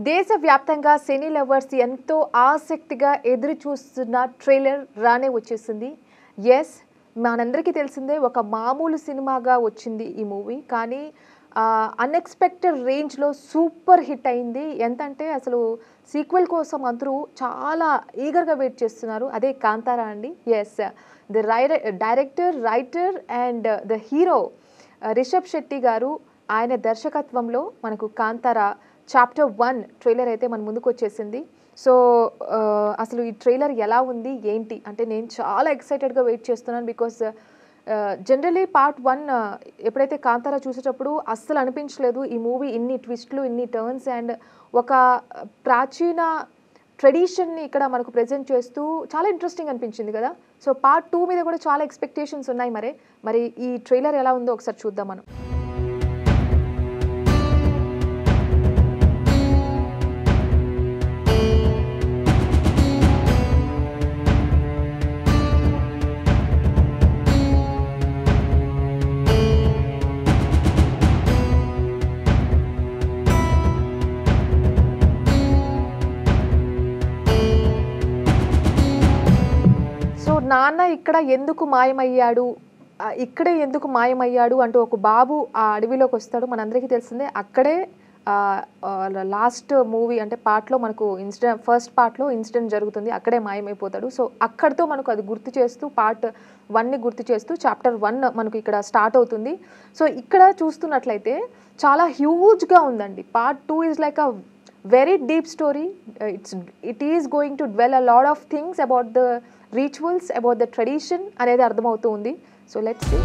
దేశవ్యాప్తంగా cine lovers ఎంతో ఆసక్తిగా ఎదురు చూస్తున్న ట్రైలర్ రానే వచ్చేసింది. ఎస్, మనందరికీ తెలిసిందే ఒక మామూలు సినిమాగా వచ్చింది ఈ మూవీ. కానీ అన్ఎక్స్పెక్టెడ్ రేంజ్లో సూపర్ హిట్ అయింది. ఎంతంటే అసలు సీక్వెల్ కోసం అందరూ చాలా ఈగర్గా వెయిట్ చేస్తున్నారు. అదే కాంతారా అండి. Yes, the director, writer and the hero Rishab Shetty గారు ఆయన దర్శకత్వంలో మనకు కాంతారా చాప్టర్ 1 ట్రైలర్ అయితే మన ముందుకు వచ్చేసింది. సో అసలు ఈ ట్రైలర్ ఎలా ఉంది ఏంటి అంటే నేను చాలా ఎక్సైటెడ్గా వెయిట్ చేస్తున్నాను. బికాస్ జనరలీ పార్ట్ 1 ఎప్పుడైతే కాంతారా చూసేటప్పుడు అస్సలు అనిపించలేదు ఈ మూవీ ఇన్ని ట్విస్ట్లు, ఇన్ని టర్న్స్ అండ్ ఒక ప్రాచీన ట్రెడిషన్ని ఇక్కడ మనకు ప్రజెంట్ చేస్తూ చాలా ఇంట్రెస్టింగ్ అనిపించింది కదా. సో పార్ట్ 2 మీద కూడా చాలా ఎక్స్పెక్టేషన్స్ ఉన్నాయి. మరి ఈ ట్రైలర్ ఎలా ఉందో ఒకసారి చూద్దాం మనం. నాన్న ఇక్కడ ఎందుకు మాయమయ్యాడు, ఇక్కడే ఎందుకు మాయమయ్యాడు అంటూ ఒక బాబు ఆ అడవిలోకి వస్తాడు. మనందరికీ తెలిసిందే. అక్కడే లాస్ట్ మూవీ అంటే పార్ట్లో మనకు ఫస్ట్ పార్ట్లో ఇన్సిడెంట్ జరుగుతుంది. అక్కడే మాయమైపోతాడు. సో అక్కడితో మనకు అది గుర్తు చేస్తూ పార్ట్ 1ని గుర్తు చేస్తూ చాప్టర్ 1 మనకు ఇక్కడ స్టార్ట్ అవుతుంది. సో ఇక్కడ చూస్తున్నట్లయితే చాలా హ్యూజ్గా ఉందండి. Part 2 is like a very deep story. It is going to dwell a lot of things about the rituals, about the tradition అనేది అర్థమవుతుంది. So let's see.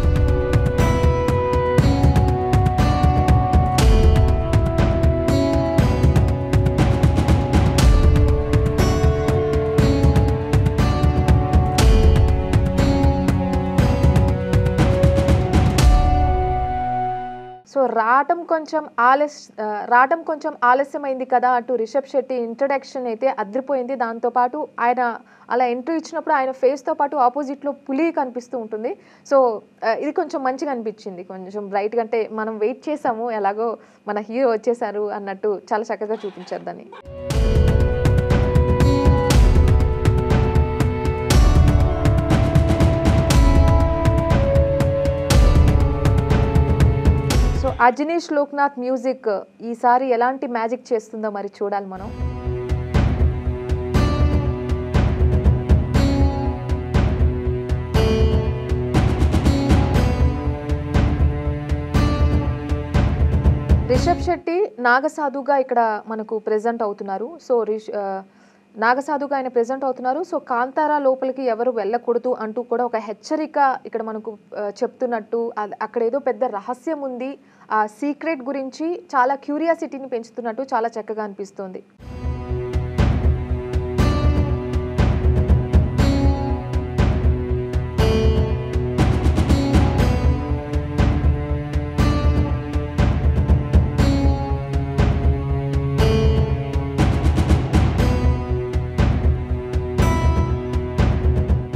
సో రావటం కొంచెం ఆలస్యమైంది కదా అంటూ రిషబ్ శెట్టి ఇంట్రడక్షన్ అయితే అదిరిపోయింది. దాంతోపాటు ఆయన అలా ఎంట్రీ ఇచ్చినప్పుడు ఆయన ఫేస్తో పాటు ఆపోజిట్లో పులి కనిపిస్తూ ఉంటుంది. సో ఇది కొంచెం మంచిగా అనిపించింది, కొంచెం బ్రైట్గా. అంటే మనం వెయిట్ చేసాము, ఎలాగో మన హీరో వచ్చేసారు అన్నట్టు చాలా చక్కగా చూపించారు దాన్ని. సో అజనీష్ లోక్నాథ్ మ్యూజిక్ ఈసారి ఎలాంటి మ్యాజిక్ చేస్తుందో మరి చూడాలి మనం. రిషబ్ శెట్టి నాగసాధుగా ఇక్కడ మనకు ప్రెజెంట్ అవుతున్నారు. సో నాగసాధుగా ఆయన ప్రెజెంట్ అవుతున్నారు. సో కాంతారా లోపలికి ఎవరు వెళ్ళకూడదు అంటూ కూడా ఒక హెచ్చరిక ఇక్కడ మనకు చెప్తున్నట్టు, అక్కడ ఏదో పెద్ద రహస్యం ఉంది, ఆ సీక్రెట్ గురించి చాలా క్యూరియాసిటీని పెంచుతున్నట్టు చాలా చక్కగా అనిపిస్తుంది.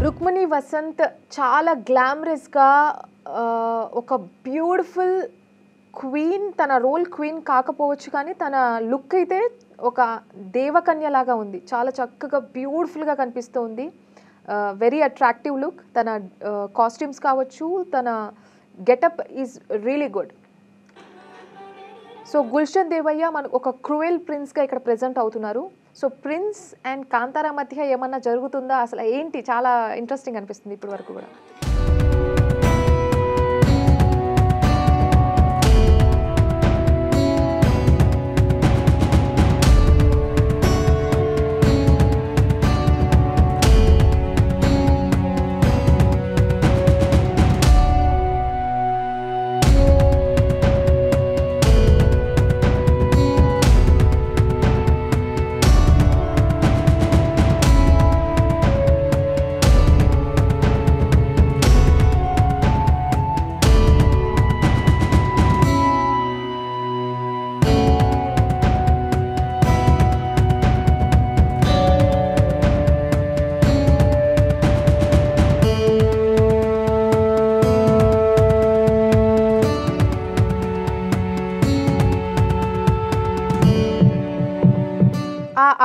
రుక్మిణి వసంత్ చాలా గ్లామరస్గా ఒక బ్యూటిఫుల్ క్వీన్, తన రోల్ క్వీన్ కాకపోవచ్చు కానీ తన లుక్ అయితే ఒక దేవకన్యలాగా ఉంది. చాలా చక్కగా బ్యూటిఫుల్గా కనిపిస్తుంది. Very attractive look. తన కాస్ట్యూమ్స్ కావచ్చు, తన getup is really good. So Gulshan Devaiah మనకు ఒక క్రూయల్ ప్రిన్స్గా ఇక్కడ ప్రెజెంట్ అవుతున్నారు. సో ప్రిన్స్ అండ్ కాంతారా మధ్య ఏమన్నా జరుగుతుందా, అసలు ఏంటి, చాలా ఇంట్రెస్టింగ్ అనిపిస్తుంది ఇప్పటి వరకు కూడా.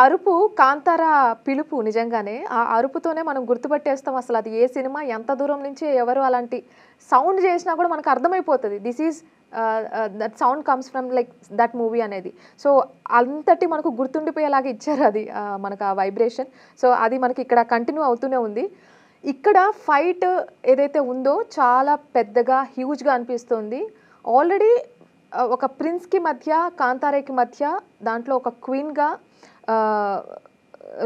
అరుపు కాంతార పిలుపు నిజంగానే. ఆ అరుపుతోనే మనం గుర్తుపట్టేస్తాం అసలు అది ఏ సినిమా, ఎంత దూరం నుంచి ఎవరు అలాంటి సౌండ్ చేసినా కూడా మనకు అర్థమైపోతది. This is that sound comes from like that movie అనేది. సో, అంతటి మనకు గుర్తుండిపోయేలాగా ఇచ్చారు అది మనకు ఆ వైబ్రేషన్. సో, అది మనకి ఇక్కడ కంటిన్యూ అవుతూనే ఉంది. ఇక్కడ ఫైట్ ఏదైతే ఉందో చాలా పెద్దగా, హ్యూజ్‌గా అనిపిస్తుంది. ఆల్రెడీ ఒక ప్రిన్స్‌కి మధ్య, కాంతారాకి మధ్య దాంట్లో ఒక క్వీన్‌గా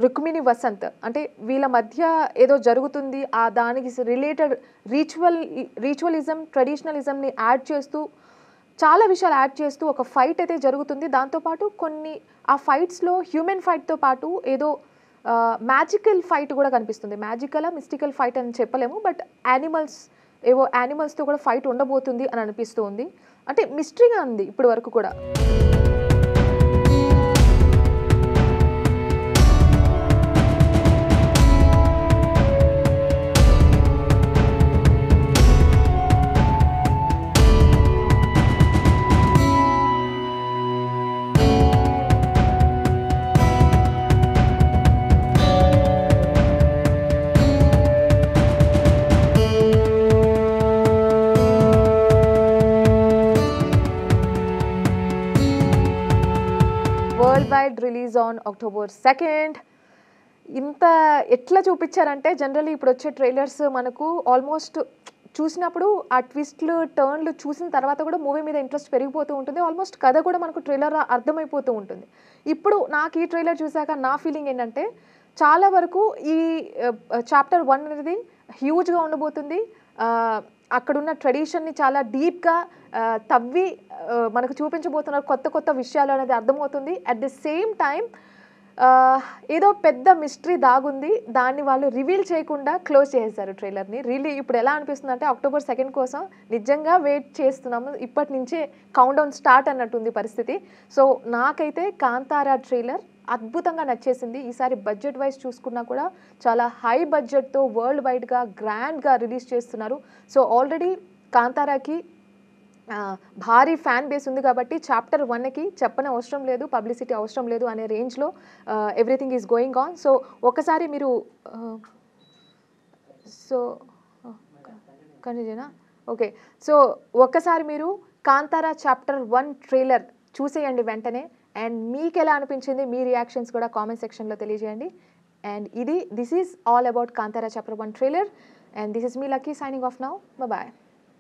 రుక్మిణి వసంత్ అంటే వీళ్ళ మధ్య ఏదో జరుగుతుంది. దానికి రిలేటెడ్ రిచువలిజం, ట్రెడిషనలిజంని యాడ్ చేస్తూ చాలా విషయాలు యాడ్ చేస్తూ ఒక ఫైట్ అయితే జరుగుతుంది. దాంతోపాటు కొన్ని ఆ ఫైట్స్‌లో హ్యూమన్ ఫైట్‌తో పాటు ఏదో మ్యాజికల్ ఫైట్ కూడా కనిపిస్తుంది. మ్యాజికలా, మిస్టికల్ ఫైట్ అని చెప్పలేము. బట్ యానిమల్స్‌తో కూడా ఫైట్ ఉండబోతుంది అని అనిపిస్తూ ఉంది. అంటే మిస్టరీగా ఉంది ఇప్పటి వరకు కూడా. World wide release on October 2nd. ఇంత ఎట్లా చూపించారంటే జనరల్లీ ఇప్పుడు వచ్చే ట్రైలర్స్ మనకు ఆల్మోస్ట్ చూసినప్పుడు ఆ ట్విస్ట్లు, టర్న్లు చూసిన తర్వాత కూడా మూవీ మీద ఇంట్రెస్ట్ పెరిగిపోతూ ఉంటుంది. ఆల్మోస్ట్ కథ కూడా మనకు ట్రైలర్ అర్థమైపోతూ ఉంటుంది. ఇప్పుడు నాకు ఈ ట్రైలర్ చూసాక నా ఫీలింగ్ ఏంటంటే చాలా వరకు ఈ చాప్టర్ 1 అనేది హ్యూజ్‌గా ఉండబోతుంది. అక్కడున్న ట్రెడిషన్ని చాలా డీప్‌గా తవ్వి మనకు చూపించబోతున్నారు. కొత్త కొత్త విషయాలు అనేది అర్థమవుతుంది. అట్ ది సేమ్ టైం ఏదో పెద్ద మిస్టరీ దాగుంది. దాన్ని వాళ్ళు రివీల్ చేయకుండా క్లోజ్ చేసేసారు ట్రైలర్‌ని. ఇప్పుడు ఎలా అనిపిస్తుందంటే October 2nd కోసం నిజంగా వెయిట్ చేస్తున్నాము. ఇప్పటి నుంచే కౌంట్ డౌన్ స్టార్ట్ అన్నట్టుంది పరిస్థితి. సో, నాకైతే కాంతారా ట్రైలర్ అద్భుతంగా నచ్చేసింది. ఈసారి బడ్జెట్ వైజ్ చూసుకున్నా కూడా చాలా హై బడ్జెట్‌తో వరల్డ్ వైడ్‌గా గ్రాండ్‌గా రిలీజ్ చేస్తున్నారు. సో, ఆల్రెడీ కాంతారాకి భారీ ఫ్యాన్ బేస్ ఉంది కాబట్టి చాప్టర్ 1కి చెప్పనవసరం లేదు, పబ్లిసిటీ అవసరం లేదు అనే రేంజ్‌లో everything is going on. So, ఒకసారి మీరు సో కంటిన్యూనా? ఓకే. సో, ఒక్కసారి మీరు కాంతారా చాప్టర్ 1 ట్రైలర్ చూసేయండి వెంటనే. అండ్ మీకెలా అనిపించింది? మీ రియాక్షన్స్ కూడా కామెంట్ సెక్షన్‌లో తెలియజేయండి. And this is all about Kantara chapter 1 trailer. And this is me Lucky signing off now. Bye.